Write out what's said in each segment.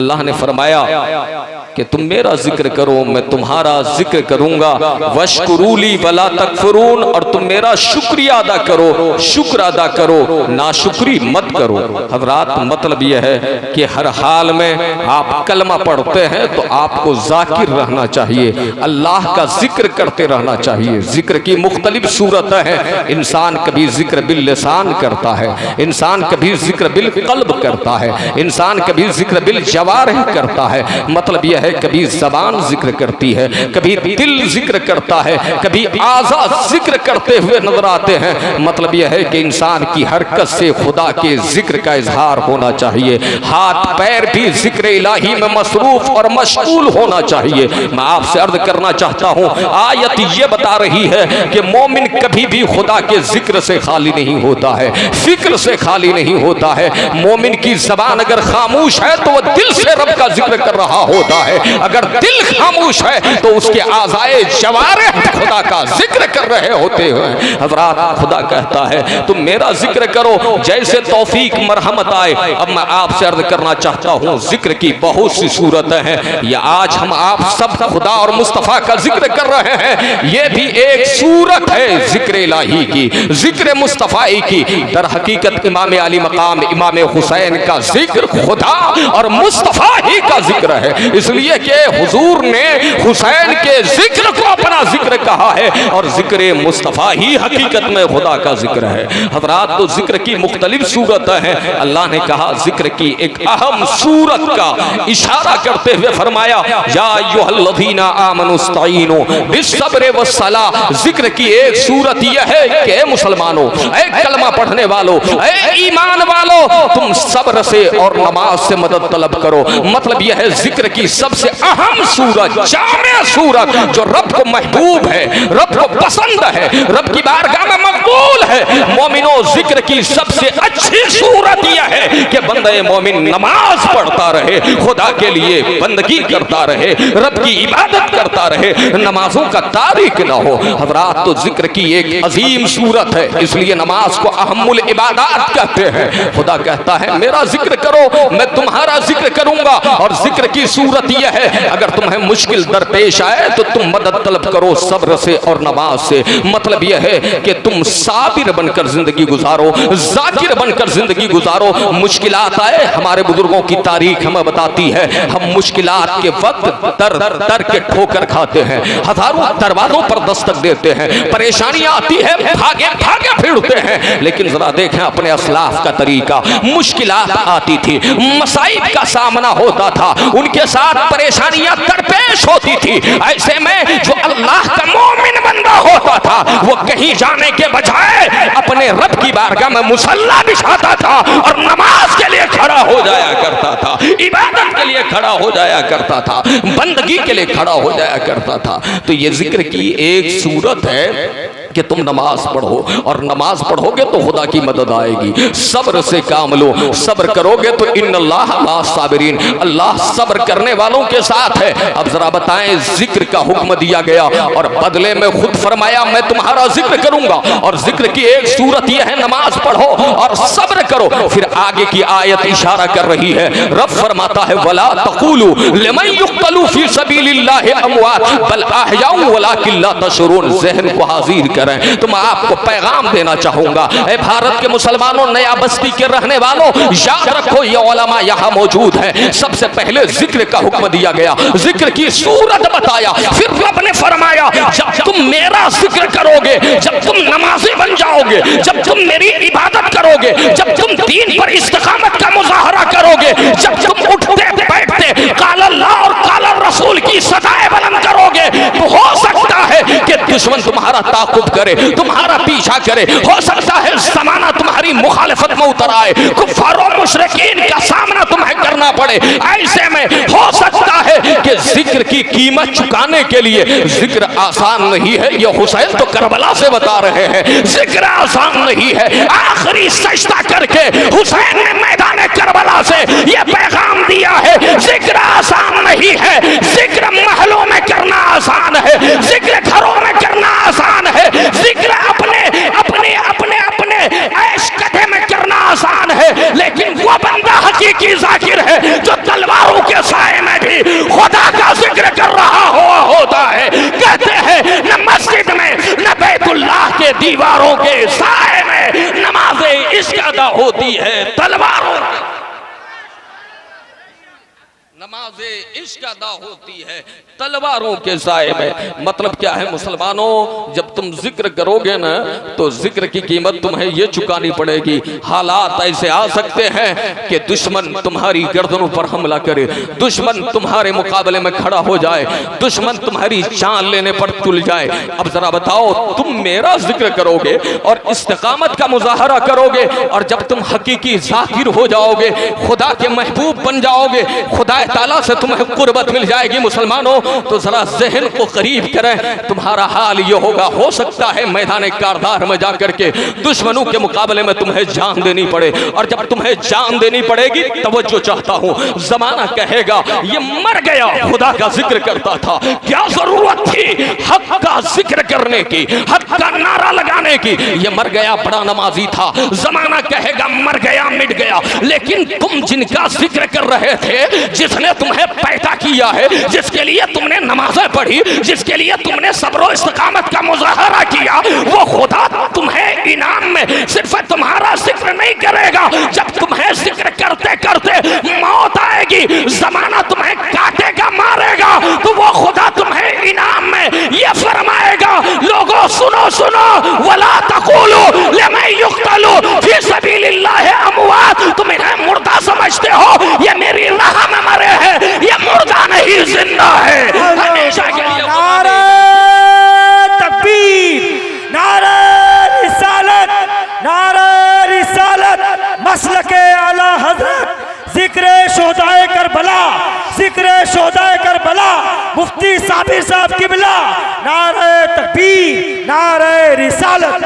अल्लाह ने फरमाया कि तुम मेरा जिक्र करो मैं तुम्हारा जिक्र करूंगा, वशकुरूली वला तकफुरून, और तुम मेरा शुक्रिया अदा करो, शुक्र अदा करो, नाशुक्री मत करो। हज़रात मतलब यह है कि हर हाल में आप कलमा पढ़ते हैं तो आपको जाकिर रहना चाहिए, अल्लाह का जिक्र करते रहना चाहिए। जिक्र की मुख्तलिफ सूरत है, इंसान कभी जिक्र बिल लिसान करता है, इंसान कभी जिक्र बिल कल्ब करता है, इंसान कभी जिक्र बिल जवारिह करता है। मतलब यह है कभी जबान जिक्र करती है, कभी दिल जिक्र करता है, कभी आज़ा जिक्र करते हुए नजर आते हैं। मतलब यह है कि इंसान की हरकत से खुदा के जिक्र का इजहार होना चाहिए, हाथ पैर भी जिक्र इलाही में मसरूफ और मशगूल होना चाहिए। मैं आपसे अर्ज करना चाहता हूँ, आयत ये बता रही है कि मोमिन कभी भी खुदा के जिक्र से खाली नहीं होता है, फिक्र से खाली नहीं होता है। मोमिन की जबान अगर खामोश है तो वह दिल से रब का जिक्र कर रहा होता है, अगर दिल खामोश है तो उसके आज़ाए जवारिह खुदा का जिक्र कर रहे होते हैं। हज़रात खुदा कहता है तुम मेरा जिक्र करो जैसे तौफीक मरहमत आए। अब मैं आपसे अर्ज करना चाहता हूँ, जिक्र की बहुत सी सूरतें हैं, ये आज हम आप सब खुदा और मुस्तफ़ा का जिक्र कर रहे हैं, ये भी एक सूरत है जिक्र इलाही की, जिक्र मुस्तफ़ाई की। दर हकीकत इमाम अली मकाम इमाम हुसैन का जिक्र खुदा और मुस्तफ़ा ही का जिक्र है, इसलिए कि हुजूर ने हुसैन के जिक्र को अपना जिक्र कहा है और जिक्र मुस्तफ़ा ही हकीकत में खुदा का जिक्र है। हज़रात तो जिक्र की मुख्तलिफ सूरत है, अल्लाह ने कहा जिक्र की एक अहम सूरत का इशारा करते हुए फरमाया या अय्युहल्लज़ीना आमनुस्तईनु बिस्सब्रि वस्सलाह। जिक्र की एक सूरत यह है कि मुसलमानों, ऐ कलमा पढ़ने वालों, ऐ ईमान वालों, तुम सब्र से और नमाज से मदद तलब करो। मतलब यह है जिक्र की सबसे अहम सूरत, जामे सूरत जो रब को महबूब है, रब को पसंद है, रब की बारगाह में मकबूल है। मोमिनो जिक्र की सबसे अच्छी सूरत यह है कि बंदे मोमिन नमाज पढ़ता रहे, खुदा के लिए बंदगी करता रहे, रब की इबादत करता रहे, नमाजों का तारिक ना हो। हज़रात तो जिक्र की एक अजीम सूरत है, इसलिए नमाज को अहमुल इबादत कहते हैं। खुदा कहता है मेरा जिक्र करो मैं तुम्हारा जिक्र करूंगा। और जिक्र की सूरत यह है अगर तुम्हें मुश्किल दरपेश आए तो तुम मदद तलब करो सब्र से और नमाज से। मतलब यह है कि तुम साबिर बनकर जिंदगी गुजारो, जाकिर बनकर जिंदगी गुजारो। मुश्किलात आए, हमारे बुजुर्गों की तारीख हमें बताती है, हम मुश्किलात के वक्त दर दर के ठोकर खाते हैं, हजारों दरवाजों पर दस्तक देते हैं, परेशानियां आती है, भागे भागे फिरते हैं। लेकिन जरा देखें अपने असलाफ का तरीका, मुश्किलात आती थी, मसाइब का सामना होता था, उनके साथ परेशानियां दरपेश होती थी। ऐसे में जो अल्लाह का मोमिन बंदा होता था वो कहीं जाने के बजाय अपने रब की बारगाह में मुसल्ला बिछाता था और नमाज के लिए खड़ा हो जाया करता था, इबादत के लिए खड़ा हो जाया करता था, बंदगी के लिए खड़ा हो जाया करता था। तो ये जिक्र की एक सूरत है कि तुम नमाज पढ़ो, और नमाज पढ़ोगे तो खुदा की मदद आएगी। सब्र से काम लो, सब्र करोगे तो इन्नल्लाह माअस साबिरीन, अल्लाह सब्र करने वालों के साथ है। अब जरा बताएं, जिक्र का हुक्म दिया गया और बदले में खुद फरमाया मैं तुम्हारा जिक्र करूंगा। और जिक्र की एक सूरत यह है नमाज पढ़ो और सब्र करो। फिर आगे की आयत इशारा कर रही है, रब फरमाता है वला तक़ूलू लिमन युक़तलू फी सबीलिल्लाहि अमवात बल अहयाउ वलाकिन ला तशऊरून। ज़हन को हाजिर करें तो मैं आपको पैगाम देना चाहूंगा, ऐ भारत के मुसलमानों, नया बस्ती के रहने वालों, याद रखो ये उलमा यहाँ मौजूद है। सबसे पहले जिक्र का हुक्म दिया गया, जिक्र की सूरत बताया, फिर रब ने फरमाया जब तुम मेरा जिक्र करोगे, जब तुम नमाजी बन जाओगे, जब तुम मेरी इबादत करोगे, जब तुम दीन पर इस्तिकामत का मुजाहरा करोगे, जब तुम उठते बैठते काल अल्लाह और काल रसूल की सदाएं बुलंद करोगे, तो हो सकता है कि दुश्मन तुम्हारा ताकुब करे, तुम्हारा पीछा करे, हो सकता है ज़माना तुम्हारी मुखालिफत में उतर आए, कुफ्फार और मुशरिकीन का सामना तुम्हें करना पड़े। ऐसे में हो सकता है कि जिक्र की कीमत चुकाने के लिए जिक्र आसान नहीं है। ये हुसैन तो करबला से बता रहे हैं, जिक्र आसान नहीं है। आखिरी सजदा करके हुसैन ने मैदान करबला से ये पैगाम दिया है, जिक्र आसान नहीं है। जिक्र महलों में करना आसान है, जिक्र घरों में करना आसान है, जिक्र अपने अपने अपने अपने ऐश कदे में करना आसान है, लेकिन वो बंदा हकीकी जाकिर है जो तलवारों के साए में भी खुदा का जिक्र कर रहा होता है। कहते हैं न मस्जिद में न बैतुल्लाह के दीवारों के साए में नमाज़े इश्क अदा होती है तलवारों के, नमाज़े इश्क अदा होती है तलवारों के साए में। मतलब क्या है मुसलमानों, जब तुम जिक्र करोगे ना तो जिक्र की कीमत तुम्हें ये चुकानी पड़ेगी। हालात ऐसे आ सकते हैं कि दुश्मन तुम्हारी गर्दनों पर हमला करे, दुश्मन तुम्हारे मुकाबले में खड़ा हो जाए, दुश्मन तुम्हारी जान लेने पर तुल जाए। अब जरा बताओ, तुम मेरा जिक्र करोगे और इस्तिकामत का मुजाहरा करोगे, और जब तुम हकीकी जाकिर हो जाओगे, खुदा के महबूब बन जाओगे, खुदा ताला से तुम्हें कुर्बत मिल जाएगी मुसलमानों, तो जरा जहन को करीब करें, तुम्हारा हाल ये होगा, हो सकता है मैदान कारदार में जाकर के दुश्मनों के मुकाबले में तुम्हें जान देनी पड़े। और जब तुम्हें जान देनी पड़ेगी, तवज्जो चाहता हूं, जमाना कहेगा ये मर गया, खुदा का जिक्र करता था, क्या जरूरत थी हक का जिक्र करने की, हक का नारा लगाने की, ये मर गया, बड़ा नमाजी था। जमाना कहेगा मर गया, मिट गया, लेकिन तुम जिनका जिक्र कर रहे थे, जिसने तुम्हें पैदा किया है, जिसके लिए तुमने नमाज़ें पढ़ी, जिसके लिए तुमने सब्र इस्तिकामत का मुजाहरा किया, वो खुदा तुम्हें इनाम में सिर्फ तुम्हारा जिक्र नहीं करेगा। जब तुम्हें जिक्र करते करते मौत आएगी, जमाना तुम्हें काटेगा, मारेगा, तो वो खुदा तुम्हें इनाम में ये फरमाएगा, लोगों सुनो सुनो, वला तक़ूलू लिमन युक़्तलू फी सबीलिल्लाहि अमवात, तुम इन्हें मुर्दा समझते हो, ये मेरी राह में मरे हैं, ये मुर्दा नहीं जिंदा है, हमेशा के लिए। नारे तकबीर, नारे रिसालत, नारे रिसालत, मसलके आला हजरत, जिक्र शोहदाए करबला, जिक्र शोहदाए करबला, मुफ्ती साबिर साहब किबला, नारे तकबीर, नारे रिसालत।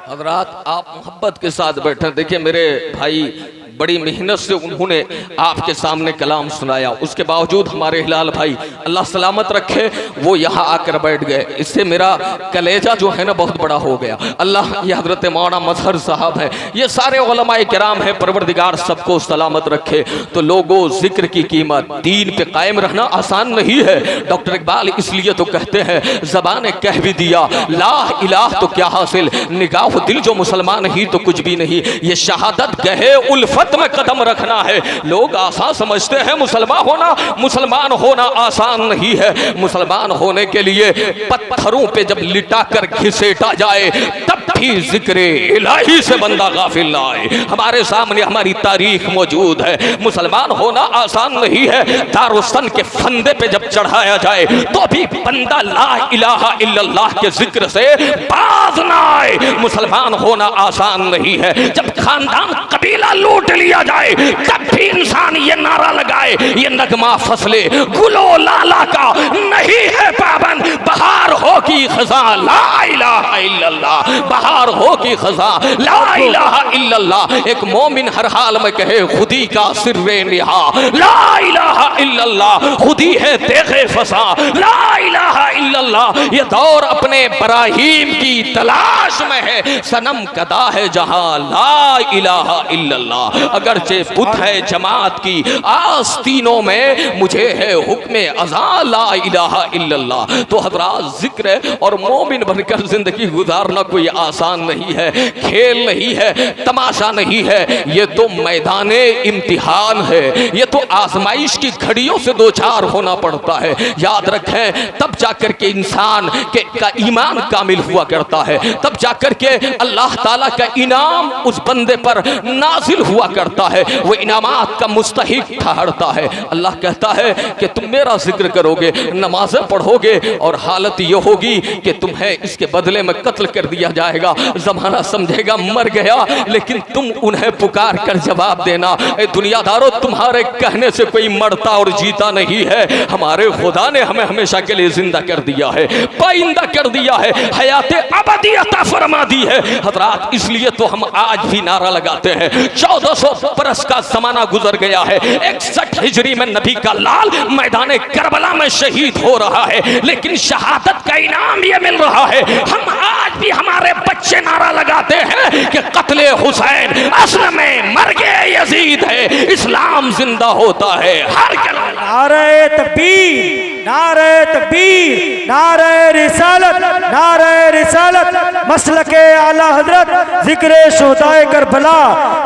हजरात, आप मोहब्बत के साथ बैठे। देखिए मेरे भाई, बड़ी मेहनत से उन्होंने आपके सामने कलाम सुनाया, उसके बावजूद हमारे हिलाल भाई अल्लाह सलामत रखे, वो यहाँ आकर बैठ गए। इससे मेरा कलेजा जो है ना बहुत बड़ा हो गया। अल्लाह, ये हजरत मौलाना मजहर साहब है, ये सारे उलमाए किराम हैं, परवरदिगार सबको सलामत रखे। तो लोगों, जिक्र की कीमत, दीन पे कायम रहना आसान नहीं है। डॉक्टर इकबाल इसलिए तो कहते हैं, ज़बान ने कह भी दिया ला इलाह तो क्या हासिल, निगाह दिल जो मुसलमान ही तो कुछ भी नहीं। ये शहादत गहे उल्फत में कदम रखना है। लोग आसान समझते हैं मुसलमान होना आसान नहीं है। मुसलमान होने के लिए पत्थरों पे जब लिटा कर घिसेटा जाए, तब भी जिक्र इलाही से बंदा गाफिल ना आए। हमारे सामने हमारी तारीख मौजूद है। मुसलमान होना आसान नहीं है। दारुस्सन के फंदे पे जब चढ़ाया जाए तो भी बंदा ला इलाहा इल्लल्लाह के जिक्र से बाज ना आए। मुसलमान होना आसान नहीं है। जब खानदान कबीला लूट लिया जाए, तब भी इंसान ये नारा लगाए, ये नगमा फसले गुलो लाला का नहीं है पाबंद, बहार हो की खजा ला इलाहा इल्लल्लाह, बहार हो की खजा ला इलाहा इल्लल्लाह। एक मोमिन हर हाल में कहे खुदी का सिर्रे निहा, ला इलाहा इल्लल्लाह, खुदी है तेगे फसा, ला इलाहा इल्लल्लाह। ये दौर अपने बराहीम की तलाश में है, सनम कदा है जहां ला इलाहा इल्लल्लाह। अगरचे बुत है जमात की आस्तीनों में, मुझे है हुक्म अज़ा ला इलाहा इल्लल्लाह। तो हज़रात, जिक्र और मोमिन बनकर जिंदगी गुजारना कोई आसान नहीं है, खेल नहीं है, तमाशा नहीं है। ये तो मैदाने इम्तिहान है, ये तो आजमाइश की घड़ियों से दो चार होना पड़ता है। याद रखें, तब जाकर के इंसान का ईमान कामिल हुआ करता है, तब जाकर के अल्लाह ताला का इनाम उस बंदे पर नाजिल हुआ करता है, वो इनामात का मुस्तहिक ठहरता है। अल्लाह कहता है कि तुम मेरा जिक्र करोगे, नमाज़ें पढ़ोगे, और हालत ये होगी कि तुम्हें इसके बदले में कत्ल कर दिया जाएगा। ज़माना समझेगा मर गया, लेकिन तुम उन्हें पुकार कर जवाब देना, ए दुनियादारों, तुम्हारे कहने से कोई मरता और जीता नहीं है। हमारे खुदा ने हमें हमेशा के लिए जिंदा कर दिया है, पाइंदा कर दिया है, हयात अबदी अता फरमा दी है। हज़रात, इसलिए तो हम आज भी नारा लगाते हैं। 1400 बरस का जमाना गुजर गया है। 61 हिजरी में नबी का लाल मैदान करबला में शहीद हो रहा है, लेकिन शहादत का इनाम ये मिल रहा है। हम आज भी हमारे बच्चे नारा लगाते हैं कि कत्ले हुसैन असल में मर्गे यजीद है, इस्लाम जिंदा होता है हर कलमा। नारे तकबीर, नारे तकबीर, नारे रिसालत, नारे रिसालत, मसलके आला हजरत, जिक्रे शोहदाए करबला,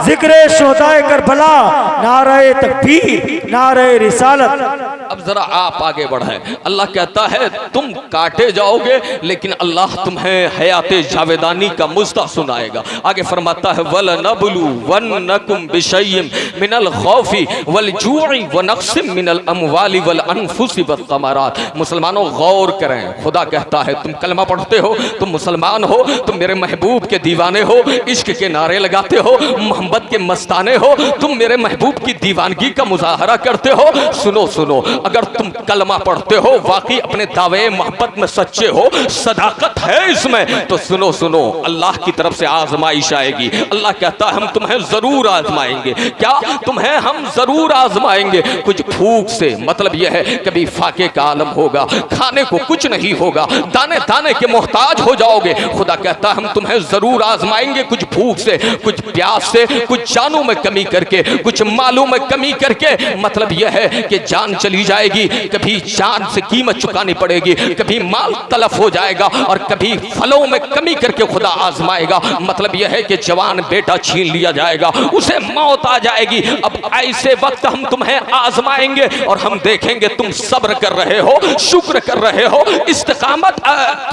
जिक्रे शोहदाए करबला, नारे तकबीर, नारे रिसालत। अब जरा आप आगे बढ़े। अल्लाह कहता है तुम काटे जाओगे लेकिन अल्लाह तुम्हें हयाते जावेदानी का मुज़्दा सुनाएगा। आगे फरमाता है वल नबलू वन्नकुम बिशैइन मिनल खौफी वल जूई व नक्सिम मिनल अमवाली वल अनफुसी वत तमरात। मुसलमानों गौर करें, खुदा कहता है तुम कलमा पढ़ते हो, तुम मुसलमान हो, तुम मेरे महबूब के दीवाने हो, इश्क के नारे लगाते हो, मोहब्बत के मस्ताने हो, तुम मेरे महबूब की दीवानगी का मुजाहरा करते हो। सुनो सुनो, अगर तुम कलमा पढ़ते हो, वाकई अपने दावे मोहब्बत में सच्चे हो, सदाकत है इसमें, तो सुनो सुनो, अल्लाह की तरफ से आजमाइश आएगी। अल्लाह कहता है हम तुम्हें जरूर आजमाएंगे। क्या तुम्हें हम जरूर आजमाएंगे? कुछ भूख से, मतलब यह है कभी फाके का आलम होगा, खाने को कुछ नहीं होगा, दाने दाने के मोहताज हो जाओगे। खुदा कहता है हम तुम्हें जरूर आजमाएंगे, कुछ भूख से, कुछ प्यास से, कुछ जानों में कमी करके, कुछ मालों में कमी करके। मतलब यह है कि जान चली जाएगी, कभी जान से कीमत चुकानी पड़ेगी, कभी माल तलफ हो जाएगा और कभी फलों में कमी करके खुदा आजमाएगा। मतलब यह है कि जवान बेटा छीन लिया जाएगा, उसे मौत आ जाएगी। अब ऐसे वक्त हम तुम्हें आजमाएंगे और हम देखेंगे तुम सब्र कर रहे हो, शुक्र कर रहे हो, इस्तिकामत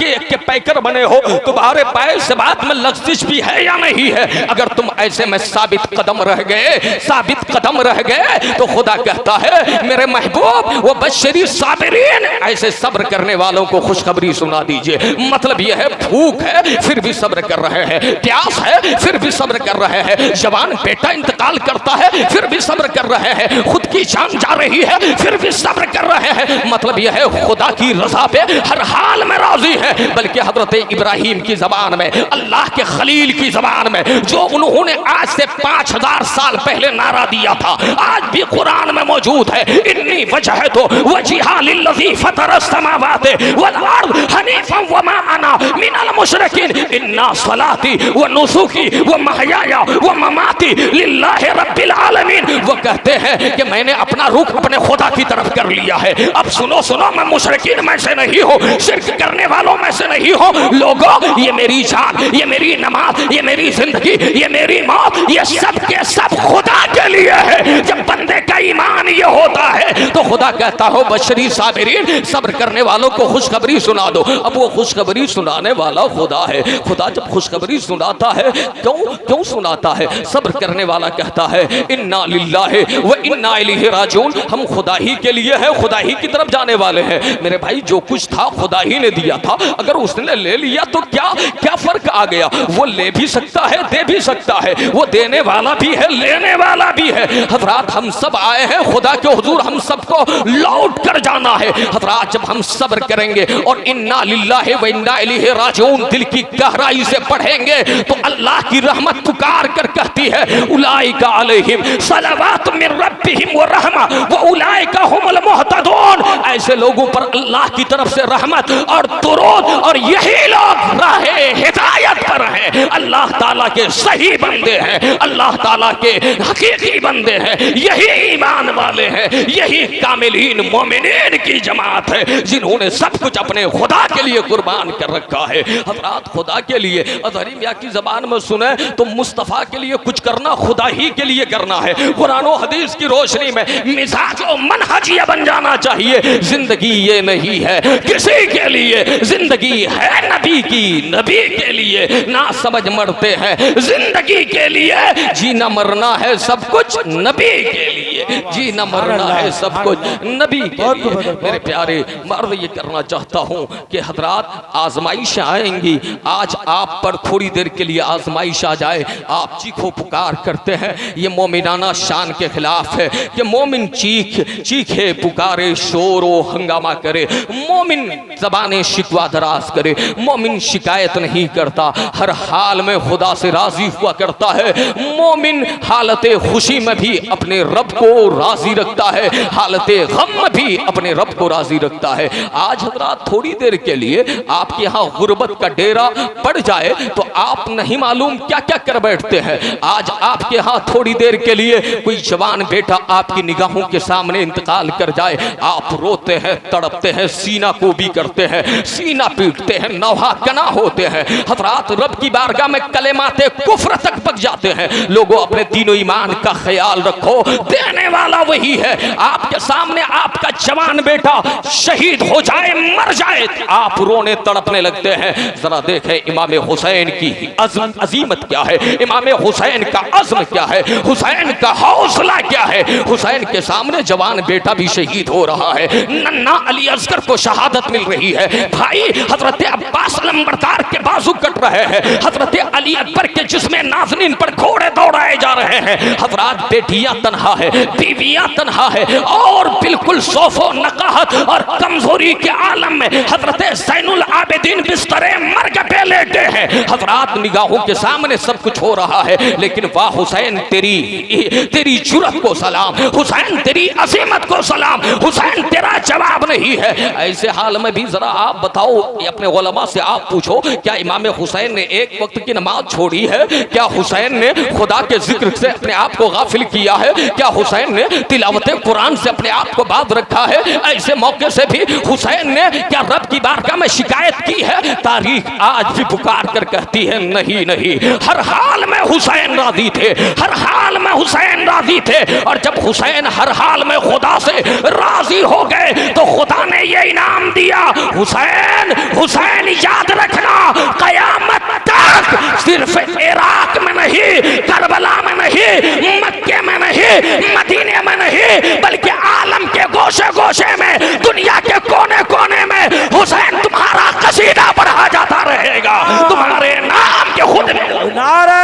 के पैकर बने हो, तुम्हारे पैर से बात में लफ्जिश भी है या नहीं है। अगर तुम ऐसे में साबित कदम रह गए, साबित कदम रह गए, तो खुदा कहता है मेरे महबूब वो बशरी साबिरीन, ऐसे सब्र करने वालों को खुशखबरी सुना दीजिए। मतलब यह है भूख है फिर भी सब्र कर रहे हैं, प्यास है फिर भी सब्र कर रहे हैं, जवान बेटा इंतकाल करता है फिर भी सब्र कर रहे हैं, खुद की जान जा रही है फिर भी सब्र कर रहे हैं। मतलब यह है खुदा की रजा पे हर हाल में राजी है। बल्कि हजरत इब्राहिम की जबान में, अल्लाह के खलील की जबान में, जो उन्होंने आज से 5000 साल पहले नारा दिया था, आज भी कुरान में मौजूद है। इन्नी वजह तो वजिहा लिल्लज़ी फतरस समावाति वल अर्द हनीफन वमा अना मिनल मुशरिकीन इन्ना सलाती व नुसुकी व महयाया व ममाती लिल्लाहि रब्बिल आलमीन। वो कहते हैं कि मैंने अपना रुख अपने खुदा की तरफ कर लिया है। अब सुनो सुनो, मैं मुशरिकीन में से नहीं हूँ, शिर्क करने वालों में से नहीं हूँ। लोगों, ये मेरी जान, ये मेरी नमाज, ये मेरी जिंदगी, ये मेरी मौत, ये सब के सब खुदा के लिए है। जब बंदे का ईमान ये होता है तो खुदा कहता हो बशरी साबिरीन, सब्र करने वालों को खुशखबरी सुना दो। अब वो खुशखबरी सुनाने वाला खुदा है। खुदा जब खुशखबरी सुनाता है, क्यों सुनाता है? सब्र करने वाला कहता है इन्ना लिल्लाहि व इन्ना इलैहि राजिऊन, हम खुदा ही के लिए हैं, खुदा ही की तरफ जाने वाले हैं। मेरे भाई, जो कुछ था खुदा ही ने दिया था, अगर उसने ले लिया तो क्या फर्क आ गया? वो ले भी सकता है, दे भी सकता है, वो देने वाला भी है, लेने वाला भी है। हजरात, हम सब आए हैं खुदा के हुजूर, हम सबको लौट कर जाना है। हजरात, जब हम सब्र करेंगे और इन्ना लिल्लाहि व इन्ना इलैहि राजिऊन दिल की गहराई से पढ़ेंगे तो अल्लाह की रहमत पुकार कर कहती है उलाइका अलैहिम सलावतु मिर रब्बिहिम व रहमा व उलाइका हुमुल मुहतदून। ऐसे लोगों पर अल्लाह की तरफ से रहमत और दुरूद, और यही लोग राहे हिदायत पर हैं, अल्लाह ताला के सही बंदे हैं, अल्लाह ताला के हकीकी बंदे हैं, यही ईमान वाले हैं, यही कामिलीन मोमिनीन की जमात है जिन्होंने सब कुछ अपने खुदा के लिए कुर्बान कर रखा है। हजरात, खुदा के लिए अज़हरी मियां की ज़बान में सुने तो मुस्तफ़ा के लिए कुछ करना खुदा ही के लिए करना है। कुरान और हदीस की रोशनी में मिजाज और मनहज ये बन जाना चाहिए, जिंदगी ये नहीं है किसी के लिए, जिंदगी है नबी की, नबी के लिए। ना समझ मरते हैं, जिंदगी के लिए, जीना मरना है सब कुछ नबी के लिए, जीना मरना है सब कुछ नबी के लिए। मेरे प्यारे मर्द, ये करना चाहता हूँ कि हजरात आजमाइश आएंगी। आज आप पर थोड़ी देर के लिए आजमाइश आ जाए, आप चीखो पुकार करते हैं, ये मोमिनाना शान के खिलाफ है कि मोमिन चीखे पुकारे शोर व हंगामा करे, मोमिन ज़बाने शिकवा दराज करे, मोमिन शिकायत नहीं करता, हर हाल में खुदा से राजी हुआ करता है। मोमिन हालत खुशी में भी अपने रब को राजी रखता है, हालत गम में भी अपने रब को राजी रखता है। आज हजरात थोड़ी देर के लिए आपके यहाँ गुर्बत का डेरा पड़ जाए तो आप नहीं मालूम क्या क्या कर बैठते हैं। आज आपके यहाँ थोड़ी देर के लिए कोई जवान बेटा आपकी निगाहों के सामने इंतकाल कर जाए, आप रोते हैं, तड़पते हैं, सीना को भी करते हैं, सीना पीटते हैं, नौहा कना होते हैं। हजरात रब की बारगाह में कलेमाते कुफ्र तक पक जाते हैं। लोगों अपने दीनो ईमान का ख्याल रखो, देने वाला वही है। आपके सामने आपका जवान बेटा शहीद हो जाए, मर जाए, आप रोने तड़पने लगते हैं। जरा देखें इमाम हुसैन की अजीमत क्या है, इमाम हुसैन का अज़्म क्या है, हुसैन का हौसला क्या है। हुसैन के सामने जवान बेटा भी शहीद हो रहा है, नन्ना अली असगर को शहादत मिल रही है। भाई हजरत अब्बास लंबरदार के बाजू कट रहे हैं, हजरत अली अकबर के जिस्म नाज़नीन पर घोड़े दौड़ाए जा रहे हैं। हजरात बेटियां तन्हा है, बीवियां तन्हा है और बिल्कुल सोफो नकाहत और कमजोरी के आलम में हजरत ज़ैनुल आबिदीन बिस्तरे मर्ग पे लेटे हैं। हजरात निगाहों के सामने सब कुछ हो रहा है, लेकिन वाह हुसैन तेरी जुर्रत को सलाम, हुसैन तेरी अजीमत को सलाम, हुसैन तेरा जवाब नहीं है। ऐसे हाल में भी जरा आप बताओ, अपने उलमा से आप पूछो, क्या इमाम हुसैन ने एक वक्त की नमाज छोड़ी है? क्या हुसैन ने खुदा के जिक्र से अपने आप को गाफिल किया है? क्या हुसैन ने तिलावत कुरान से अपने आप को बात रखा है? ऐसे मौके से भी हुसैन ने क्या रब की बारगाह में शिकायत की है? तारीख आज भी पुकार कर कहती है नहीं नहीं, हर हाल में हुसैन राजी थे, हर हाल में हुसैन राजी थे। और जब हुसैन हर हाल में खुदा से राजी हो गए तो खुदा ने ये इनाम दिया, हुसैन हुसैन याद रखना, कयामत तक सिर्फ इराक में नहीं, करबला में नहीं, मक्के में नहीं, मदीने में नहीं, बल्कि आलम के गोशे गोशे में, दुनिया के कोने कोने में हुसैन तुम्हारा कसीदा पढ़ा जाता रहेगा, तुम्हारे नाम के खुद में। नारे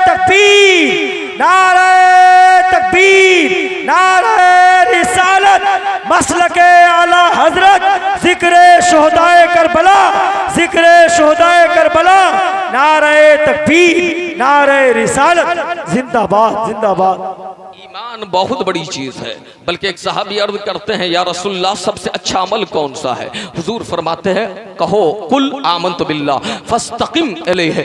तकबीर, नारे तकबीर, नारे रिसालत, मसलके आला हजरत, जिक्रे शुहदाए करबला, जिक्रे शुहदाए करबला, नारे तकबीर, नारे रिसालत, जिंदाबाद जिंदाबाद। ईमान बहुत बड़ी चीज है। बल्कि एक सहाबी अर्ज करते हैं, या रसूलल्लाह सबसे अच्छा अमल कौन सा है? हुजूर फरमाते हैं, कहो कुल आमनतु बिल्लाह फस्तकिम अलैहि।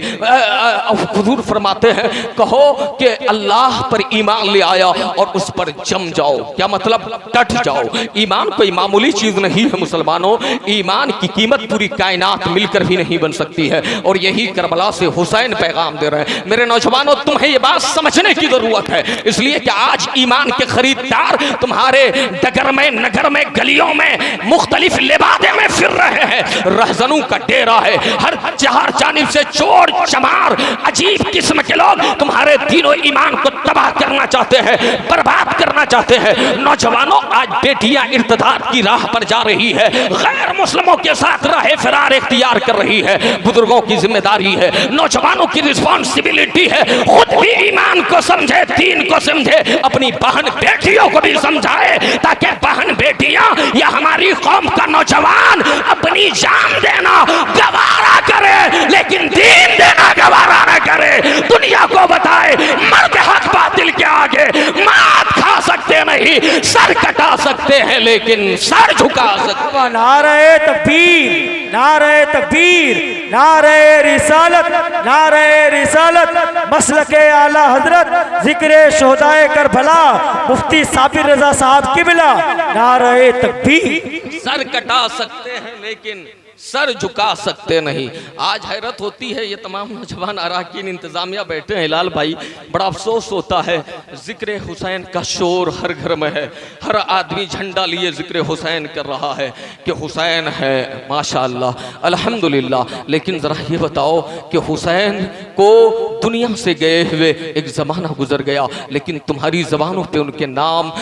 हुजूर फरमाते हैं, कहो कि अल्लाह पर ईमान ले आया और उस पर जम जाओ। क्या मतलब? डट जाओ। ईमान कोई मामूली चीज नहीं है मुसलमानों, ईमान की कीमत पूरी कायनात मिलकर भी नहीं बन सकती है। और यही करबला से हुसैन पैगाम दे रहे हैं। मेरे नौजवानों, तुम्हें ये बात समझने की जरूरत है, इसलिए कि आज ईमान के खरीदार तुम्हारे डगर में, नगर में, गलियों में, मुख्तलिफ लिबादे में फिर रहे हैं। रहजनों का डेरा है, हर चार जानिब से चोर चमार अजीब किस्म के लोग तुम्हारे दीनो ईमान को तबाह करना चाहते हैं, बर्बाद करना चाहते हैं। नौजवानों, आज बेटियां इर्तिदाद की राह पर जा रही है, गैर मुस्लिमों के साथ राह फिरार इख्तियार कर रही है। बुजुर्गों की जिम्मेदारी है, नौजवानों की रिस्पॉन्सिबिलिटी है, खुद भी ईमान को समझे, दीन को समझे, अपनी बहन बेटियों को भी समझाए, ताकि बहन बेटियां या हमारी कौम का नौजवान अपनी जान देना गवारा करे, लेकिन दीन देना गवारा न करे। दुनिया को बताए, मर्द हक बातिल के आगे मात खा सकते नहीं, सर कटा सकते हैं लेकिन सर झुका सकते। नारे तकबीर, नारे तकबीर, नारे रिसालत, नारे रिसालत, मसलके आला हजरत, जिक्रे शुहदाए करबला, मुफ्ती साबिर रजा साहब किबला, नारे तकबीर। सर कटा सकते हैं लेकिन सर झुका सकते नहीं। आज हैरत होती है, ये तमाम नौजवान अराकीन इंतजामिया बैठे हैं हिलाल भाई, बड़ा अफसोस होता है। जिक्र हुसैन का शोर हर घर में है, हर आदमी झंडा लिए जिक्र हुसैन कर रहा है कि हुसैन है, माशाअल्लाह, अल्हम्दुलिल्लाह। लेकिन ज़रा ये बताओ कि हुसैन को दुनिया से गए हुए एक ज़माना गुजर गया, लेकिन तुम्हारी ज़बानों पे उनके नाम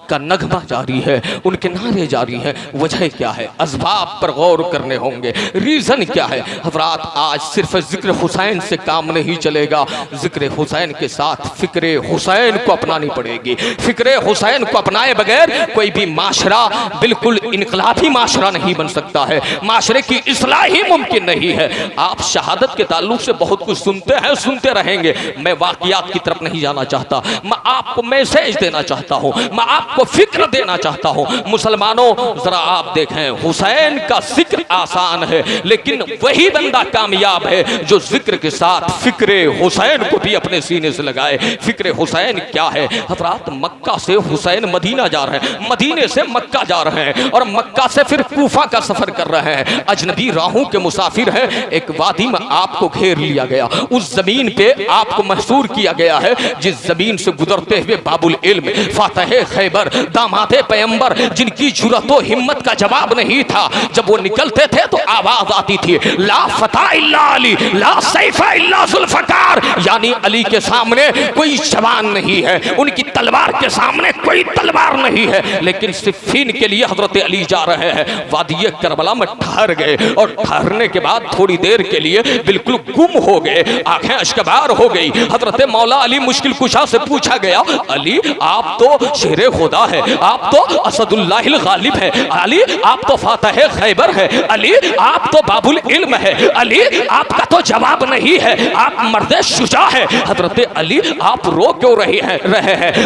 का नगमा जारी है, उनके नारे जारी हैं। वजह क्या है? असबाब पर गौर करने होंगे। रीज़न क्या है? हज़रात, आज सिर्फ ज़िक्र हुसैन से काम नहीं चलेगा, ज़िक्र हुसैन के साथ फ़िक्र हुसैन को अपनानी पड़ेगी। फ़िक्र हुसैन को अपनाए बगैर कोई भी माशरा बिल्कुल इनकलाबी माशरा नहीं बन सकता है, माशरे की इस्लाह ही मुमकिन नहीं है। आप शहादत के ताल्लुक से बहुत कुछ सुनते हैं, सुनते रहेंगे। मैं वाक़ियात की तरफ नहीं जाना चाहता, मैं आपको मैसेज देना चाहता हूँ, मैं आपको फिक्र देना चाहता हूँ। मुसलमानों, ज़रा आप देखें, हुसैन का जिक्र आसान है, लेकिन वही बंदा कामयाब है जो जिक्र के साथ फिक्र हुसैन को भी अपने सीने से लगाए। फिक्र हुसैन क्या है? हज़रात, मक्का से हुसैन मदीना जा रहे हैं, मदीने से मक्का जा रहे हैं, और मक्का से फिर कूफा का सफर कर रहे हैं। अजनबी राहों के मुसाफिर हैं। एक वादी में आपको घेर लिया गया, उस जमीन पे आपको महसूर किया गया है जिस जमीन से गुजरते हुए बाबुल इल्म, फातह खैबर, दामादे पैगंबर, जिनकी जुरत व हिम्मत का जवाब नहीं था, जब वो निकलते थे तो आवाज आती थी, ला फता इल्ला अली, ला सैफा इल्ला जुल्फकार, यानी अली के सामने कोई जवान नहीं है, उनकी तलवार के सामने कोई तलवार नहीं है। लेकिन सिफ़ीन के लिए हजरत अली जा रहे हैं। वादी करबला में ठहर गए, और ठहरने के बाद थोड़ी देर के लिए बिल्कुल गुम हो गए, आंखें अश्कबार हो गई। हजरत मौला अली मुश्किल कुशा से पूछा गया, अली आप तो शेरे खुदा है, आप तो असदुल्लाहिल गालिब है, अली आप तो फातह खैबर है, अली आप तो बाबुल इल्म है, अली आपका तो जवाब नहीं है, आप मर्द शुजा है। हजरत अली आप रो क्यों रहे हैं?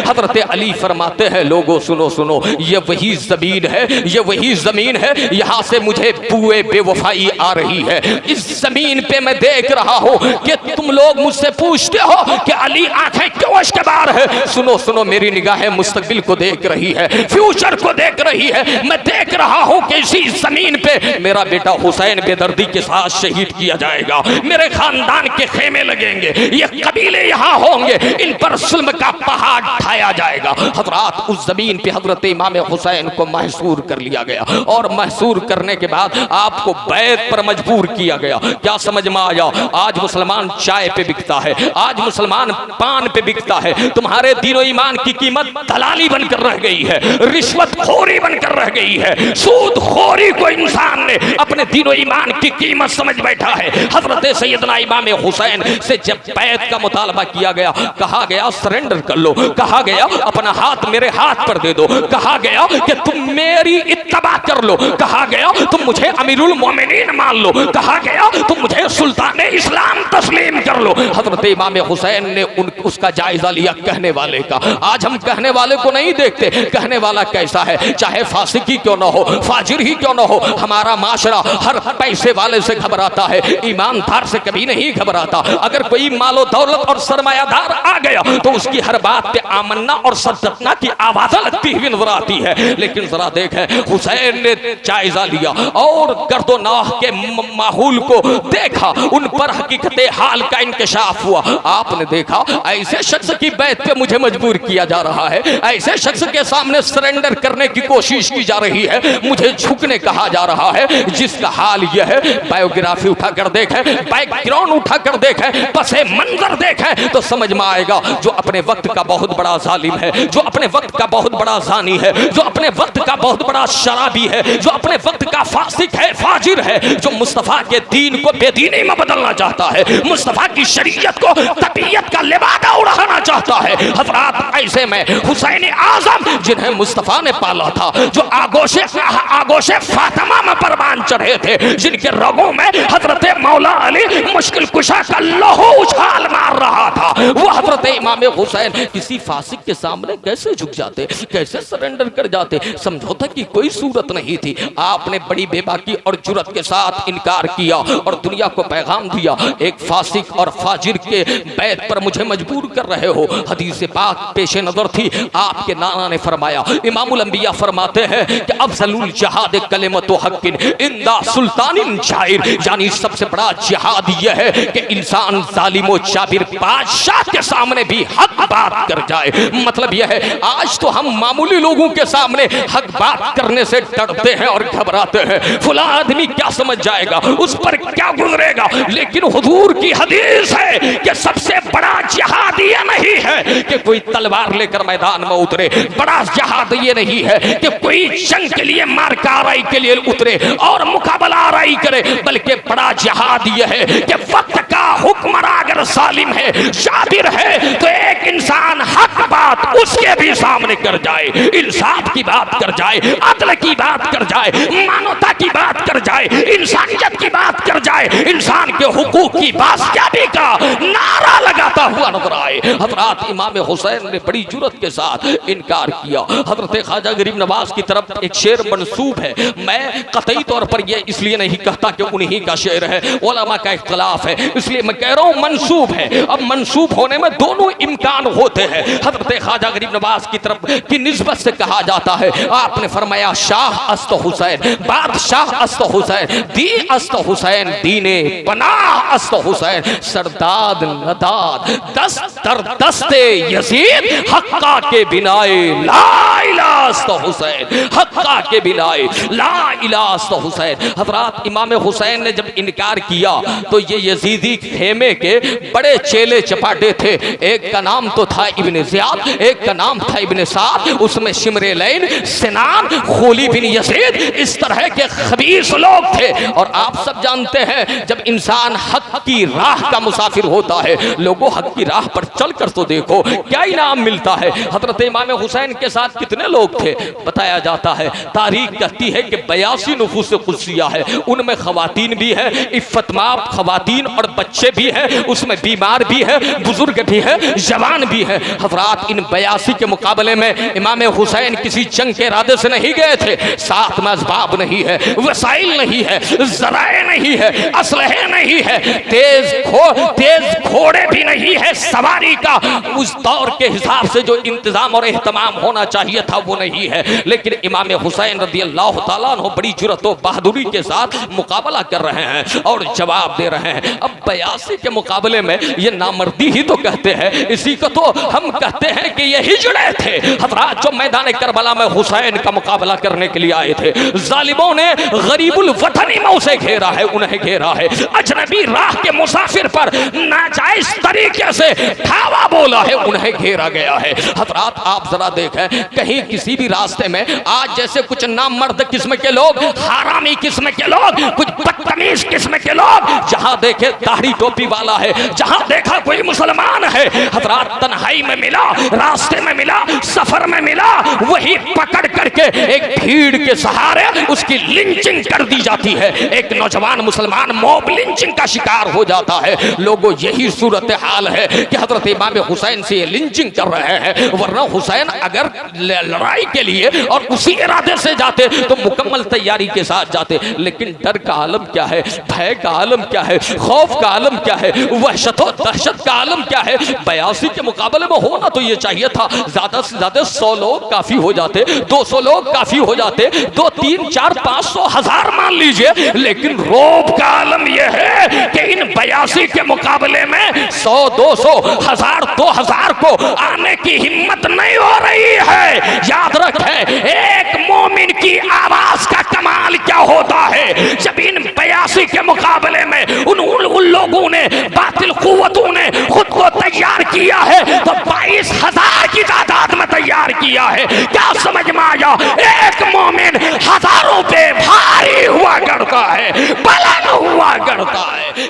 हजरत अली फरमाते हैं, लोगों सुनो सुनो, ये वही जमीन है, ये वही जमीन है, यहाँ से मुझे बुए बेवफाई आ रही है। इस जमीन पे मैं देख रहा हूँ कि तुम लोग मुझसे पूछते हो कि अली आंखें क्यों अश्कबार है। सुनो सुनो, मेरी निगाहें मुस्तकबिल को देख रही है, फ्यूचर को देख रही है। मैं देख रहा हूँ कि इसी जमीन पे मेरा बेटा हुसैन बेदर्दी के साथ शहीद किया जाएगा, मेरे खानदान के खेमे लगेंगे, ये कबीले यहाँ होंगे, इन पर जुल्म का पहाड़ ढाया जाएगा। हजरात, उस जमीन पे हजरत इमाम हुसैन को महसूर कर लिया गया, और महसूर करने के बाद आपको बैत पर मजबूर किया गया। क्या समझ में आया? आज मुसलमान चाय पे बिकता है, आज मुसलमान पान पे बिकता है, तुम्हारे दीनो ईमान की कीमत दलाली बनकर रह गई है, रिश्वत खोरी बनकर रह गई है, सूद खोरी को इंसान ने अपने दीनो ईमान की कीमत समझ बैठा है। हजरत सैयदना इमाम हुसैन से जब बैत का मुतालबा किया गया, कहा गया सरेंडर कर लो, कहा गया अपना हाथ मेरे हाथ पर दे दो, कहा गया कि तुम मेरी इत्तबा कर लो, कहा गया तुम मुझे अमीरुल मोमिनीन मान लो, कहा गया तुम मुझे सुल्तान इस्लाम तस्लीम कर लो। हजरत इमाम हुसैन ने उसका जायजा लिया कहने वाले का। आज हम कहने वाले को नहीं देखते, कहने वाला कैसा है, चाहे फासिक ही क्यों ना हो, फाजिर ही क्यों ना हो, हमारा माशरा हर पैसे वाले से घबराता है, ईमानदार से कभी नहीं घबराता। अगर कोई मालो दौलत और सरमायादार आ गया तो उसकी हर बात पे आमन्ना और सद्दकना की आवाज़ लगती हुई नजर आती है। लेकिन जरा देखें, हुसैन ने जायजा लिया और गर्दो नाह के माहौल को देखा, उन पर हकीकत हाल का इंकशाफ हुआ। आपने देखा ऐसे शख्स की बैत पे मुझे मजबूर किया जा रहा है, ऐसे शख्स के सामने सरेंडर करने की कोशिश की जा रही है, मुझे झुकने कहा जा रहा है, जिसका हाल यह है। बायोग्राफी उठाकर देखें, बैकग्राउंड उठाकर देखें, पसे मंजर देखें तो समझ में आएगा जो अपने वक्त का बहुत बड़ा जालिम है, जो अपने वक्त का बहुत बड़ा जानी है, जो अपने वक्त का बहुत बड़ा शराबी है, जो अपने वक्त का फासिक है, फाजिर है, जो मुस्तफा के दीन को बेदीनी में बदलना चाहता है, मुस्तफा की शरीयत को तबीयत का लिबादा उड़ाना चाहता है। हजरात, ऐसे में हुसैन आजम जिन्हें मुस्तफा ने पाला था, जो आगोशे फातिमा में परवान चढ़े थे, जिनके रगों में हजरत मौला अली मुश्किल कुशा का लहू उछाल मार रहा था, वो हजरत इमाम हुसैन किसी फासिक के सामने कैसे झुक जाते, कैसे सरेंडर कर जाते? समझौता की कोई सूरत नहीं थी। आपने बड़ी बेबाकी और जुर्रत के साथ इनकार किया और दुनिया को पैगाम दिया, एक फासिक और फाजिर के बैत पर मुझे मजबूर कर रहे हो। हदीस पाक पेशे नजर थी, आपके नाना ने फरमाया, इमामुल अंबिया फरमाते हैं कि अफजलुल जिहाद कलिमतु हक्किन इंदा सुल्तानिन जाहिर, यानी सबसे बड़ा जिहाद यह है कि इंसान जालिम व जाबिर बादशाह के सामने भी हक बात कर जाए। मतलब यह है, आज तो हम मामूली लोगों के सामने हक बात करने से डरते हैं और घबराते हैं, फुला आदमी क्या समझ जाएगा, उस पर क्या गुजरेगा। लेकिन हुजूर की हदीस है कि सबसे बड़ा जिहाद ये नहीं है कि कोई तलवार लेकर मैदान में उतरे, बड़ा जिहाद ये नहीं है कि कोई जंग के लिए मार्का आराई के लिए उतरे और मुकाबला आराई करे, बल्कि बड़ा जिहाद ये है कि वक्त का हुक्मरान अगर सालिम है, शाबिर है, तो एक इंसान हक बात उसके भी सामने कर जाए, इंसाफ की बात कर जाए, अदल की बात कर जाए, मानवता की बात कर जाए, इंसानियत की बात कर जाए, इंसान के हुकूक की बादशाही का नारा लगाता हुआ नजर आए। हजरत इमाम हुसैन ने बड़ी जुर्रत के साथ इनकार किया। हजरत ख्वाजा गरीब नवाज की तरफ एक शेर मंसूब है, मैं कतई तौर पर यह इसलिए नहीं कहता कि उन्हीं का शेर है, उलमा का इख्तिलाफ है, इसलिए मैं कह रहा हूं मंसूब है। अब मंसूब होने में दोनों इम्कान होते हैं। हजरत ख्वाजा गरीब नवाज की तरफ की निस्बत से कहा जाता है, आपने फरमाया शाह अस्त हुसैन, बादशाह अस्त हुसैन, दी अस्त हुसैन, दीने पनाह अस्त हुसैन, सरदाद नदाद दस्त दर दस्ते यजीद, हक्का के बिनाए ला इलाहा अस्त हुसैन, हक्का के बिनाए ला इलाहा अस्त हुसैन। हजरत इमाम हुसैन ने जब इनकार किया तो ये यजीदी खेमे के बड़े चेले चपाटे थे, एक का नाम तो था इब्ने ज़ियाद, एक का नाम था इब्ने साद, उसमें शिमरे लैन, सिनान, खोली बिन यजीद, इस तरह के खबीस लोग थे। और आप सब जानते हैं जब इंसान हक की राह का मुसाफिर होता है, लोगों हक की राह पर चलकर तो देखो क्या इनाम मिलता है। हजरत इमाम हुसैन के साथ कितने लोग थे बताया जाता है, तारीख कहती है कि 82 नुफूस कुदसिया है, उनमें खवातीन भी है, इफ्फतमाब खवातीन और बच्चे भी हैं, उसमें बीमार भी है, बुजुर्ग भी है, जवान भी है। हजरात इन 82 के मुकाबले में इमाम हुसैन किसी जंग के इरादे से नहीं गए थे, साथ में असबाब नहीं है, वसाइल नहीं है, जराए नहीं है, असलहे नहीं है, तेज घोड़े भी नहीं है, सवारी का उस दौर के हिसाब से जो इंतजाम और एहतमाम होना चाहिए था वो नहीं है। लेकिन इमाम हुसैन रज़ी अल्लाह तआला अन्हु बड़ी जुर्रत और बहादुरी के साथ मुकाबला कर रहे हैं और जवाब दे रहे हैं। अब 82 के मुकाबले में ये नामर्दी ही तो कहते हैं, इसी को तो हम कहते हैं कि ये हिजड़े थे। हजरात जो मैदान करबला में हुसैन का मुकाबला करने के लिए आए थे, जालिमों ने गरीबुल वतनी में उसे घेरा है, उन्हें घेरा है, अजनबी राह के मुसाफिर पर नाजायज तरीके से धावा बोला है, उन्हें घेरा गया है। हजरात आप जरा देखें, कहीं किसी भी रास्ते में आज जैसे कुछ नामर्द किस्म के लोग, हरामी किस्म के लोग, कुछ बदतमीज किस्म के लोग, जहां देखे दाढ़ी टोपी वाला है, जहां देखा कोई मुसलमान है, हजरात तन्हाई में मिला, रास्ते में मिला, सफर में मिला, वही पकड़ करके एक भीड़ के सहारे उसकी लिंचिंग कर दी जाती है। एक नौजवान मुसलमान मॉब लिंचिंग का शिकार हो जाता है। लोगों यही सूरत हाल है कि हजरत इमाम हुसैन से लिंचिंग कर रहे हैं, वरना हुसैन अगर लड़ाई के लिए और उसी इरादे से जाते तो मुकम्मल तैयारी के साथ जाते। लेकिन डर का आलम क्या है, भय का आलम क्या है, खौफ का आलम क्या है, वहशत और दहशत का आलम क्या है। 82 के मुकाबले में होना तो ये चाहिए था ज्यादा से ज्यादा 100 लोग काफी हो जाते, 200 लोग काफी हो जाते, 2, 3, 4, 500, 1000 मान लीजिए। लेकिन रोब का आलम यह है कि इन 82 के मुकाबले में 100, 200, 1000, 2000 को आने की हिम्मत नहीं हो रही है। याद रखें, एक मोमिन की आवाज का कमाल क्या होता है। जब इन 82 के मुकाबले में उन लोगों ने, बातिल कुव्वतों ने खुद को तैयार किया है तो 22,000 की तादाद में तैयार किया है। क्या समझ में आया? एक मोमिन हजारों पे भारी हुआ करता है, बुलंद हुआ करता है।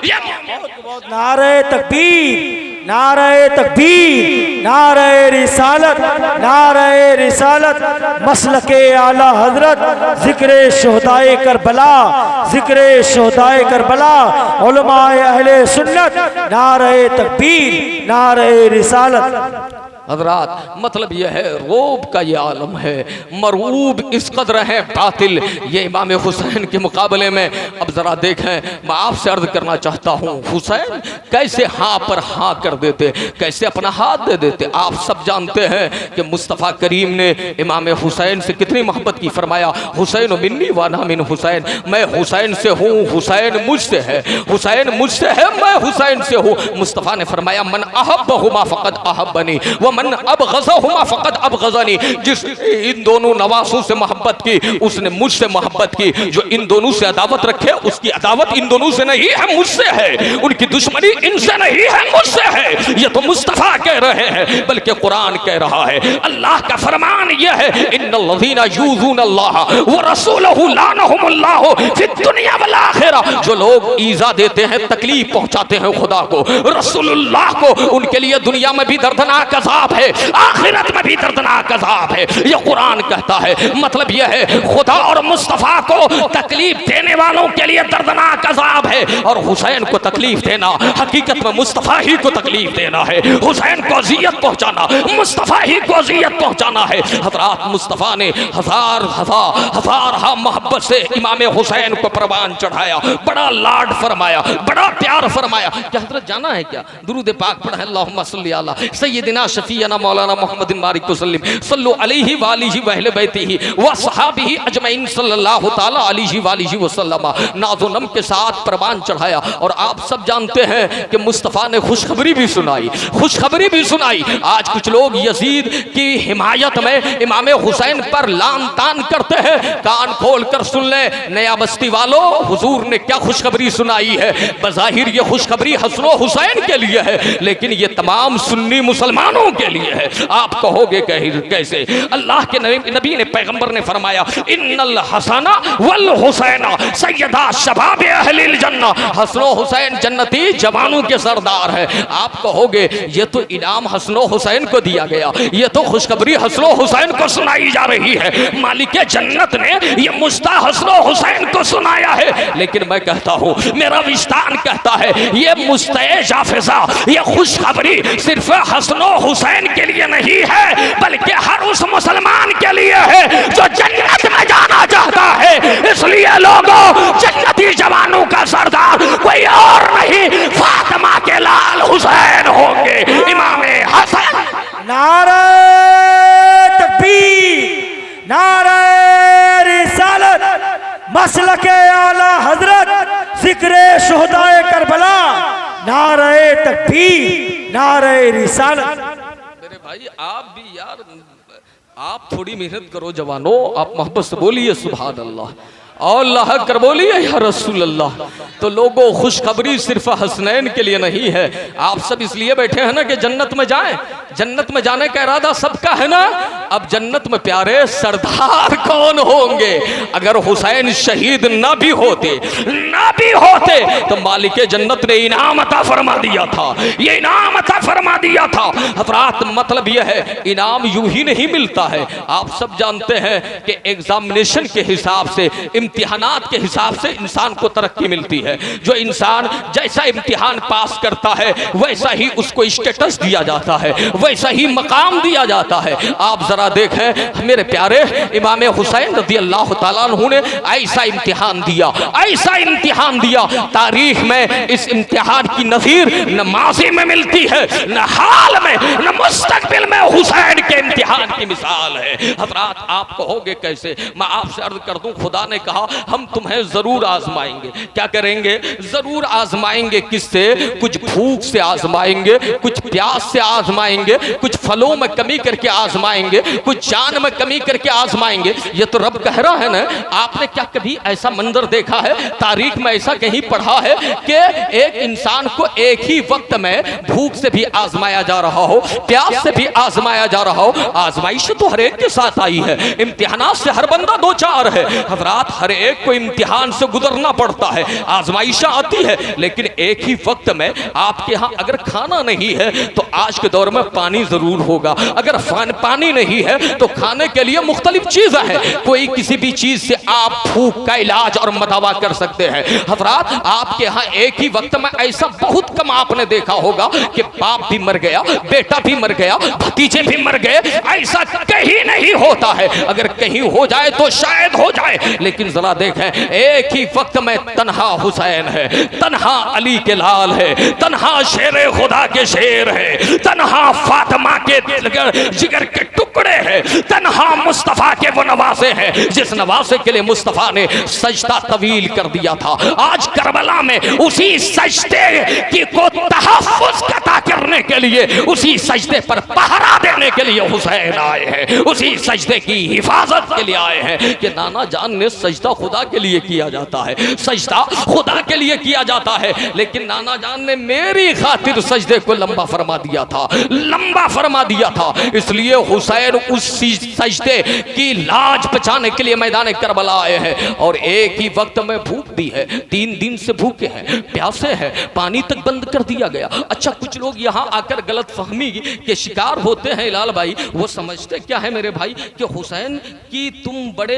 नारे तकबीर, नारे तकबीर, नारे रिसालत, नारे रिसालत, मसलके आला हजरत, जिक्रे शुहदाए करबला, जिक्रे शुहदाए करबला, उलमाए अहले सुन्नत, नारे तकबीर, नारे रिसालत। हजरात मतलब यह है, रोब का ये आलम है, मरूब इस कदर है बातिल ये इमाम हुसैन के मुकाबले में। अब ज़रा देखें, मैं आपसे अर्ज करना चाहता हूँ, हुसैन कैसे हाँ पर हाँ कर देते, कैसे अपना हाथ दे देते। आप सब जानते हैं कि मुस्तफ़ा करीम ने इमाम हुसैन से कितनी मोहब्बत की। फरमाया हुसैन मिन्नी व अना मिन हुसैन, मैं हुसैन से हूँ, हुसैन मुझसे है, हुसैन मुझसे है, मैं हुसैन से हूँ। मुस्तफ़ा ने फरमाया मन अहब्बहुमा फ़क़द अहब्बनी व वमन अबग़ज़हुमा फ़क़द अबग़ज़नी, जिस इन दोनों नवासों से मोहब्बत की उसने मुझसे मोहब्बत की, जो इन दोनों से अदावत रखे उसकी अदावत इन दोनों से नहीं है मुझसे है, उनकी दुश्मनी इनसे नहीं है मुझसे है। ये तो मुस्तफ़ा कह रहे हैं, बल्कि कुरान कह रहा है। अल्लाह का फरमान यह है इन्नल्लज़ीना यूज़ूनल्लाह व रसूलहु लानहुमुल्लाहु फिद्दुनिया वल आखिरा, जो लोग ईज़ा देते हैं तकलीफ पहुंचाते हैं खुदा को रसूलुल्लाह को, उनके लिए दुनिया में भी दर्दनाक अज़ाब है, आखिरत में भी दर्दनाक अज़ाब है। ये कुरान कहता है। मतलब यह है खुदा और मुस्तफ़ा को तकलीफ देने वालों के लिए दर्दनाक अज़ाब है, और हुसैन को तकलीफ देना हकीकत में मुस्तफ़ा ही को तकलीफ देना है। हुसैन को अज़ियत पहुंचाना मुस्तफ़ा ही को अज़ियत पहुंचाना है। हज़रात मुस्तफ़ा ने हजार मोहब्बत से इमाम हुसैन को परवान चढ़ाया, बड़ा लाड फरमाया, बड़ा प्यार फरमाया। क्या हज़रत जाना है क्या? दुरूद पाक पढ़े अल्लाहुम्मा सल्ली अला सय्यदिना शफीना मौलाना मोहम्मद बारिक वसल्लम सल्लु अलैहि व आलिहि व अहले बैतिही व सहाबिही अजमईन सल्लल्लाहु तआला अलैहि व आलिहि वसल्लम। नाज़ो नम के साथ परवान चढ़ाया। और आप सब जानते हैं कि मुस्तफ़ा ने खुशखबरी भी सुनाई, खुशखबरी भी सुनाई। आज कुछ लोग यजीद की हिमायत में इमाम हुसैन पर लान तान करते हैं। कान खोल कर सुन ले नया बस्ती वालों, हुजूर ने क्या खुशखबरी सुनाई है। बज़ाहिर ये खुशखबरी हसन हुसैन के लिए है, लेकिन ये तमाम सुन्नी मुसलमानों के लिए है। आप कहोगे कैसे? अल्लाह के नबी ने पैगंबर ने फरमाया इन्नल हसना वल हुसैना सय्यदा शबाब अहलिल जन्नह, हसन हुसैन जन्नती जवानों के सरदार है। आप कहोगे ये तो इनाम हसन हुसैन को दिया गया, ये तो खुशखबरी हसन हुसैन को सुनाई जा रही है। मालिक जन्नत ने ये मुस्ता हसन हुसैन को सुनाया है। लेकिन मैं कहता हूँ, मेरा विस्तान कहता है ये मुस्ते जाफिज़ा, ये खुशखबरी सिर्फ हसन हुसैन के लिए नहीं है, बल्कि हर उस मुसलमान के लिए है जो जन्नत में जाना चाहता है। इसलिए लोगों, जन्नती जवानों का सरदार कोई और नहीं, फातिमा के लाल हुसैन होंगे, इमाम हसन। नारे तकबीर, नारे रिसालत, मसलके आला हजरत, जिक्रे शुहदाए करबला, नारे तकबीर, नारे रिसालत। मेरे भाई आप भी यार, आप थोड़ी मेहनत करो जवानों, आप मोहब्बत से बोलिए सुभान अल्लाह और अल्लाह कर बोलिए या रसूल अल्लाह। तो लोगों, खुशखबरी सिर्फ हसनैन के लिए नहीं है। आप सब इसलिए बैठे हैं ना कि जन्नत में जाएं, जन्नत में जाने का इरादा सबका है ना। अब जन्नत में प्यारे सरदार कौन होंगे? अगर हुसैन शहीद ना भी होते तो मालिक जन्नत ने इनाम अता फरमा दिया था, ये इनाम अता फरमा दिया था। हज़रात, मतलब यह है इनाम यूं ही नहीं मिलता है। आप सब जानते हैं कि एग्जामिनेशन के हिसाब से, इम्तिहानात के हिसाब से इंसान को तरक्की मिलती है। जो इंसान जैसा इम्तिहान पास करता है वैसा ही उसको स्टेटस दिया जाता है, वैसा ही मकाम दिया जाता है। आप जरा देखें मेरे प्यारे इमाम हुसैन रज़ियल्लाहु ताला अन्हु ने ऐसा इम्तिहान दिया, ऐसा इम्तिहान दिया। तारीख में इस इम्तिहान की नज़ीर न माज़ी में मिलती है, न हाल में, न मुस्तक़बिल में हुसैन के इम्तिहान की मिसाल है। हज़रात, आप कहोगे कैसे? मैं आपसे अर्ज़ कर दूं, खुदा ने कहा हम तुम्हें जरूर आजमाएंगे। क्या करेंगे? जरूर आजमाएंगे। किससे? कुछ भूख से आजमाएंगे, कुछ प्यास से आजमाएंगे, कुछ फलों में कमी करके आजमाएंगे, कुछ जान में कमी करके आजमाएंगे। ये तो रब कह रहा है ना। आपने क्या कभी ऐसा मंजर देखा है? तारीख में ऐसा कहीं पढ़ा है कि एक इंसान को एक ही वक्त में भूख से भी आजमाया जा रहा हो, प्यास से भी आजमाया जा रहा हो? आजमाइश तो हर एक के साथ आई है, इम्तिहानात से हर बंदा दो चार है। हज़रात, हर एक को इम्तिहान से गुजरना पड़ता है, आजमाइशा आती है। लेकिन एक ही वक्त में आपके यहाँ अगर खाना नहीं है तो आज के दौर में पानी जरूर होगा। अगर पानी नहीं है तो खाने के लिए मुख्तलिफ चीजें हैं। कोई किसी भी चीज से आप भूख का इलाज और मदावा कर सकते हैं। हज़रात, आपके यहाँ एक ही वक्त में ऐसा बहुत कम आपने देखा होगा कि बाप भी मर गया, बेटा भी मर गया, भतीजे भी मर गए। ऐसा कहीं नहीं होता है। अगर कहीं हो जाए तो शायद हो जाए, लेकिन जरा देखें एक ही वक्त में तन्हा हुसैन है, तन्हा अली के लाल है, तन्हा शेर खुदा के शेर है, तन्हा फातिमा के जिगर के टुकड़े हैं, तन्हा मुस्तफा के वो नवासे हैं जिस नवासे के लिए मुस्तफा ने सजदा तवील कर दिया था। आज करबला में उसी सजदे की को तहफ्फुज़ अता करने के लिए, उस उसी सजदे पर पहरा देने के लिए हुसैन आए हैं, उसी सजदे की हिफाजत के लिए आए हैं कि नाना जान ने सजदा खुदा के लिए किया जाता है, सजदा खुदा के लिए किया जाता है, लेकिन नाना जान ने मेरी खातिर सजदे को लंबा फरमा दिया था, लंबा फरमा दिया था। इसलिए हुसैन उस सजदे की लाज बचाने के लिए मैदान करबला आए हैं। और एक ही वक्त में भूख दी है, 3 दिन से भूखे हैं, प्यासे हैं, पानी तक बंद कर दिया गया। अच्छा, कुछ लोग यहाँ आकर गलत फहमी के शिकार होते हैं लाल भाई। वो समझते क्या है मेरे भाई कि हुसैन की तुम बड़े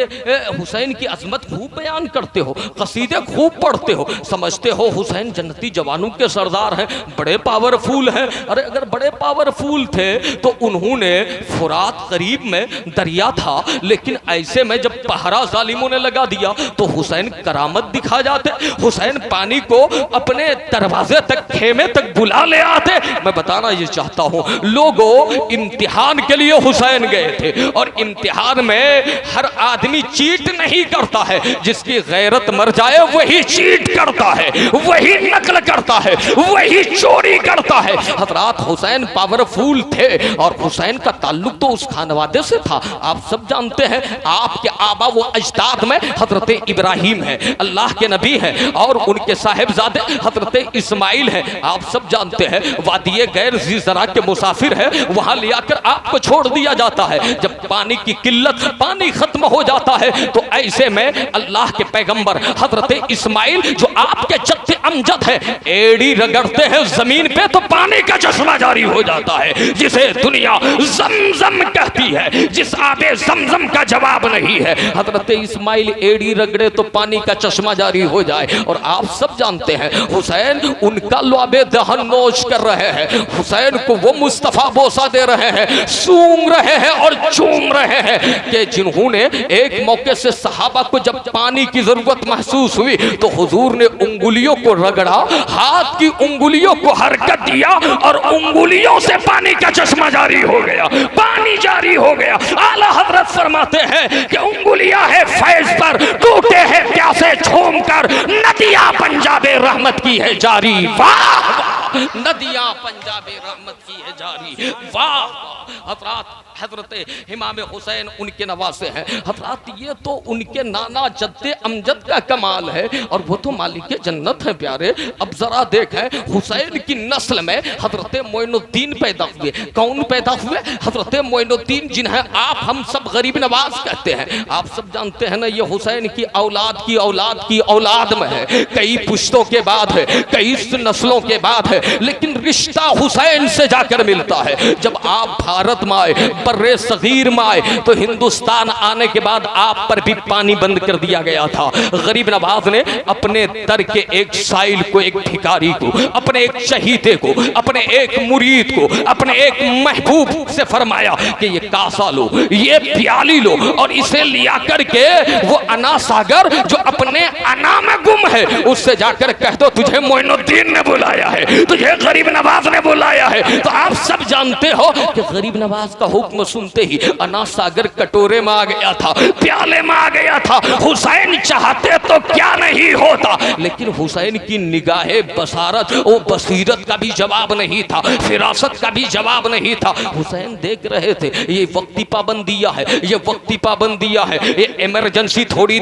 हुसैन की अजमत खूब बयान करते हो, कसीदे खूब पढ़ते हो, समझते हो हुसैन जन्नती जवानों के सरदार हैं, बड़े पावरफुल हैं। अरे अगर बड़े पावरफुल थे तो उन्होंने फुरात करीब में दरिया था, लेकिन ऐसे में जब पहरा जालिमों ने लगा दिया तो हुसैन करामत दिखा जाते, हुसैन पानी को अपने दरवाजे तक, खेमे तक बुला ले आते। मैं बताना ये चाहता हूँ, लोगों इम्तिहान के लिए हुसैन गए थे, और इम्तिहान में हर आदमी चीट नहीं करता है, जिसकी गैरत मर जाए वही चीट करता है, वही नकल करता है, वही चोरी करता है। हजरात हुसैन पावरफुल थे और हुसैन का ताल्लुक तो उस खानवादे से था। आप सब जानते हैं आपके आबा वो अजदाद में हजरत इब्राहिम है, अल्लाह के नबी है, और उनके साहिबजादे हजरत इस्माइल है। आप सब जानते हैं वादिये गैर ज़रा के मुसाफिर है, वहां ले आकर आपको छोड़ दिया जाता है। जब पानी की किल्लत, पानी खत्म हो जाता है, तो ऐसे में अल्लाह के पैगंबर हजरत इस्माइल जो आपके जद्द अमजद है, एड़ी रगड़ते हैं जमीन पे तो पानी का चश्मा जारी हो जाता है, जिसे दुनिया जमजम कहती है, जिस आबे जमजम का जवाब नहीं है। हजरत इस्माइल एड़ी रगड़े तो पानी का चश्मा जारी हो जाए। और आप सब जानते हैं हुसैन उनका लुआबे दहन नोश कर रहे हैं, हुसैन को वो मुस्तफा बोसा दे रहे हैं, सूंघ रहे हैं और चूम रहे हैं कि जिन्होंने एक मौके से सहाबा को जब पानी की जरूरत महसूस हुई तो हुजूर ने उंगलियों को रगड़ा, हाथ की उंगलियों को हरकत दिया और उंगलियों से पानी का चश्मा जारी हो गया, पानी जारी हो गया। आला हजरत फरमाते हैं कि उंगलियां है फैज पर, टूटे हैं प्यासे झूम कर, नदियां पंजाबे रहमत की है जारी। वाह, नदियां पंजाबे रहमत की है जारी। वाह हजरत, हजरत इमाम हुसैन उनके नवासे हैं। हजरत ये तो उनके नाना जद्दे अमजद का कमाल है, और वो तो मालिक जन्नत है प्यारे। अब जरा देखें हुसैन की नस्ल में हजरत मोइनुद्दीन पैदा हुए। कौन पैदा हुए? हजरत मोइनुद्दीन, जिन्हें आप हम सब गरीब नवाज कहते हैं। आप सब जानते हैं ना, ये हुसैन की औलाद की औलाद की औलाद में है, कई पुश्तों के बाद है, कई नस्लों के बाद है, लेकिन रिश्ता हुसैन से जाकर मिलता है। जब आप भारत में आए, बर्रे सगीर में आए, तो हिंदुस्तान आने के बाद आप पर भी पानी बंद कर दिया गया था। गरीब नवाज ने अपने दर के एक साइल को, एक भिखारी को, अपने एक शहीदे को, अपने एक मुरीद को, अपने एक महबूब से फरमाया कि ये कासा लो, ये प्याली लो, और इसे लिया करके वो अना सागर जो अपने अना में गुम है, उससे जाकर कह दो तुझे मोइनुद्दीन ने बुलाया है, तुझे गरीब नवाज ने बुलाया है। तो आप सब जानते हो कि गरीब नवाज का हुक्म सुनते ही अना सागर कटोरे में आ गया था, प्याले में आ गया था। हुसैन चाहते तो क्या नहीं होता, लेकिन हुसैन की निगाहे बसारत, वो बसीरत का भी जवाब नहीं था, फिरासत का भी जवाब नहीं था। हुसैन देख रहे थे ये वक्ती पाबंदियां है, ये वक्ती पाबंदियां है, ये इमरजेंसी थोड़ी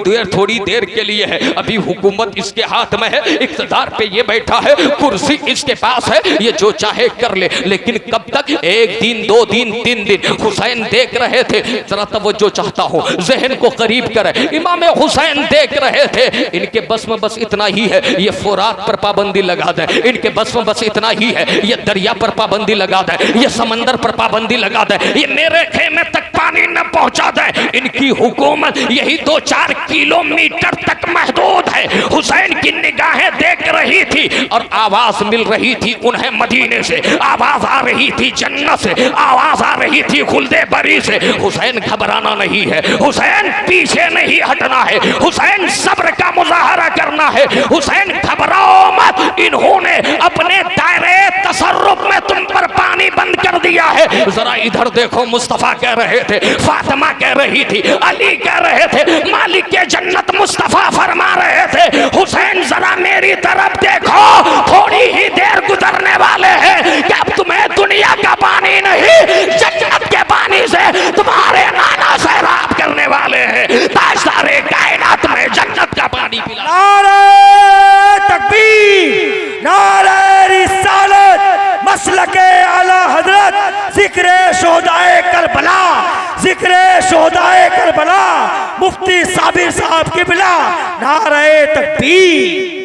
देर के लिए है। अभी हुकूमत इसके हाथ में है, इख्तिदार पे ये बैठा है, कुर्सी इसके पास है, ये जो चाहे कर ले। लेकिन कब तक? 1 दिन 2 दिन 3 दिन। हुसैन देख रहे थे। जरा तवज्जो चाहता हूं, जहन को करीब करें। इमाम हुसैन देख रहे थे इनके बस में बस इतना ही है, ये फुरात पर पाबंदी लगा दे, इनके बस में बस इतना ही है, ये दरिया पर पाबंदी लगा दे, ये समंदर पर पाबंदी लगा दे, ये मेरे खेमे तक पानी न पहुंचा दे। इनकी हुकूमत यही 2-4 किलोमीटर तक महदूद है। हुसैन की निगाहें देख रही थी और आवाज मिल रही थी उन्हें मदीने से, आवाज आ रही थी जन्नत से, आवाज आ रही थी खुल्दे बरी से। हुसैन घबराना नहीं है, हुसैन पीछे नहीं हटना है, हुसैन सब्र का मुजाहरा करना है। हुसैन घबराओ मत, इन्होंने अपने दायरे तसर्रुफ में तुम पर पानी बंद कर दिया है। जरा इधर देखो, मुस्तफा कह रहे थे, फातिमा कह रही थी, अली कह रहे थे, मालिक के जन्नत मुस्तफा फरमा रहे थे, हुसैन जरा मेरी तरफ देखो, थोड़ी ही देर गुजरने वाले हैं कि अब तुम्हें दुनिया का पानी पिला। नारे तकबीर, नारे रिसालत, मसलके आला हजरत, जिक्रे शोहदाए करबला, जिक्रे शोहदाए करबला, मुफ्ती साबिर साहब की बिला, नारे तकबीर।